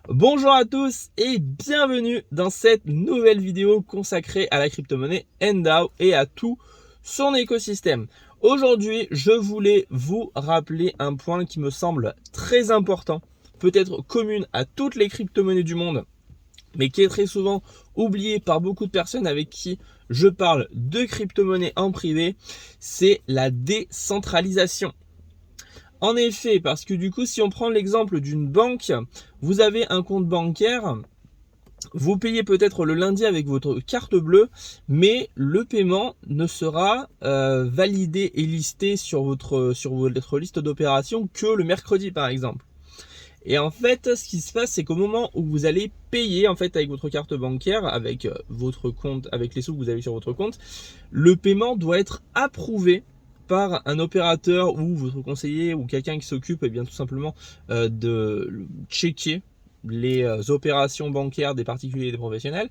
Bonjour à tous et bienvenue dans cette nouvelle vidéo consacrée à la crypto-monnaie NDAO et à tout son écosystème. Aujourd'hui, je voulais vous rappeler un point qui me semble très important, peut-être commune à toutes les crypto-monnaies du monde, mais qui est très souvent oublié par beaucoup de personnes avec qui je parle de crypto-monnaie en privé, c'est la décentralisation. En effet, parce que du coup, si on prend l'exemple d'une banque, vous avez un compte bancaire, vous payez peut-être le lundi avec votre carte bleue, mais le paiement ne sera validé et listé sur votre liste d'opérations que le mercredi par exemple. Et en fait, ce qui se passe, c'est qu'au moment où vous allez payer en fait avec votre carte bancaire, avec votre compte, avec les sous que vous avez sur votre compte, le paiement doit être approuvé par un opérateur ou votre conseiller ou quelqu'un qui s'occupe bien tout simplement de checker les opérations bancaires des particuliers et des professionnels,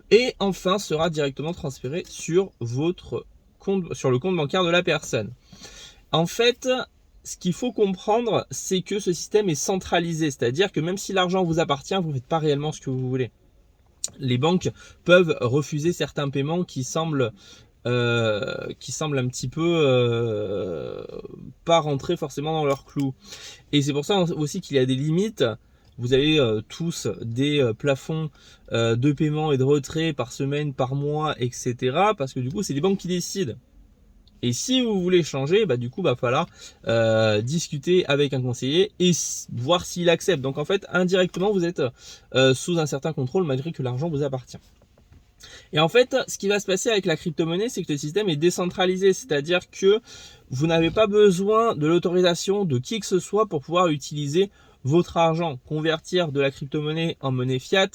et enfin sera directement transféré sur votre compte, sur le compte bancaire de la personne. En fait, ce qu'il faut comprendre, c'est que ce système est centralisé, c'est-à-dire que même si l'argent vous appartient, vous ne faites pas réellement ce que vous voulez. Les banques peuvent refuser certains paiements qui semblent un petit peu pas rentrer forcément dans leur clou. Et c'est pour ça aussi qu'il y a des limites. Vous avez tous des plafonds de paiement et de retrait par semaine, par mois, etc. Parce que du coup, c'est les banques qui décident. Et si vous voulez changer, du coup, va falloir discuter avec un conseiller et voir s'il accepte. Donc en fait, indirectement, vous êtes sous un certain contrôle malgré que l'argent vous appartient. Et en fait, ce qui va se passer avec la crypto-monnaie, c'est que le système est décentralisé, c'est-à-dire que vous n'avez pas besoin de l'autorisation de qui que ce soit pour pouvoir utiliser votre argent, convertir de la crypto-monnaie en monnaie fiat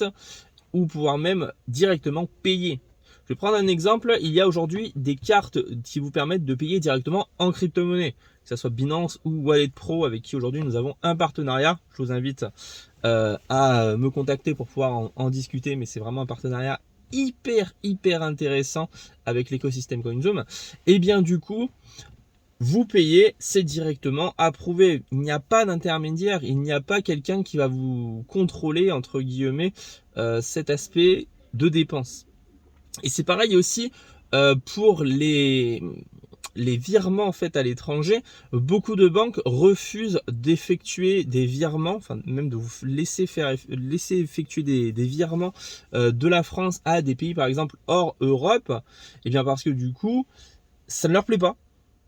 ou pouvoir même directement payer. Je vais prendre un exemple, il y a aujourd'hui des cartes qui vous permettent de payer directement en crypto-monnaie, que ce soit Binance ou Wallet Pro avec qui aujourd'hui nous avons un partenariat. Je vous invite à me contacter pour pouvoir en discuter, mais c'est vraiment un partenariat hyper intéressant avec l'écosystème CoinZoom. Et bien du coup, vous payez, c'est directement approuvé. Il n'y a pas d'intermédiaire, il n'y a pas quelqu'un qui va vous contrôler entre guillemets cet aspect de dépense. Et c'est pareil aussi pour les virements en fait à l'étranger. Beaucoup de banques refusent d'effectuer des virements, enfin même de vous laisser effectuer des virements de la France à des pays par exemple hors Europe, et bien parce que du coup ça ne leur plaît pas.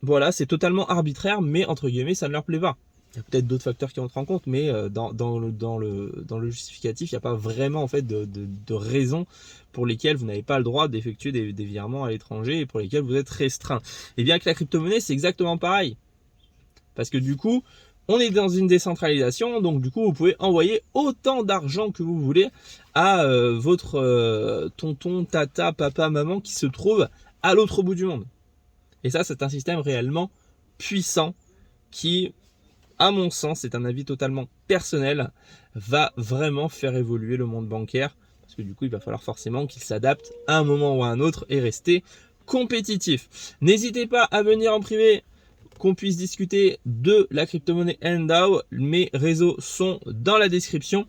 Voilà, c'est totalement arbitraire, mais entre guillemets ça ne leur plaît pas. Il y a peut-être d'autres facteurs qui entrent en compte, mais dans le justificatif, il n'y a pas vraiment en fait de raison pour lesquelles vous n'avez pas le droit d'effectuer des virements à l'étranger et pour lesquels vous êtes restreint. Et bien que la crypto-monnaie, c'est exactement pareil. Parce que du coup, on est dans une décentralisation, donc du coup, vous pouvez envoyer autant d'argent que vous voulez à votre tonton, tata, papa, maman qui se trouve à l'autre bout du monde. Et ça, c'est un système réellement puissant qui, à mon sens, c'est un avis totalement personnel, va vraiment faire évoluer le monde bancaire. Parce que du coup, il va falloir forcément qu'il s'adapte à un moment ou à un autre et rester compétitif. N'hésitez pas à venir en privé, qu'on puisse discuter de la crypto-monnaie NDAO. Mes réseaux sont dans la description.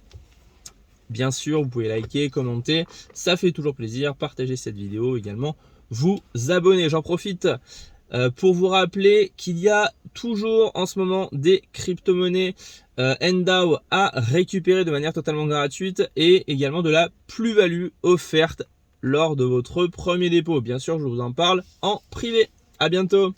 Bien sûr, vous pouvez liker, commenter, ça fait toujours plaisir. Partagez cette vidéo également, vous abonner. J'en profite pour vous rappeler qu'il y a toujours en ce moment des crypto-monnaies NDAO à récupérer de manière totalement gratuite et également de la plus-value offerte lors de votre premier dépôt. Bien sûr, je vous en parle en privé. À bientôt.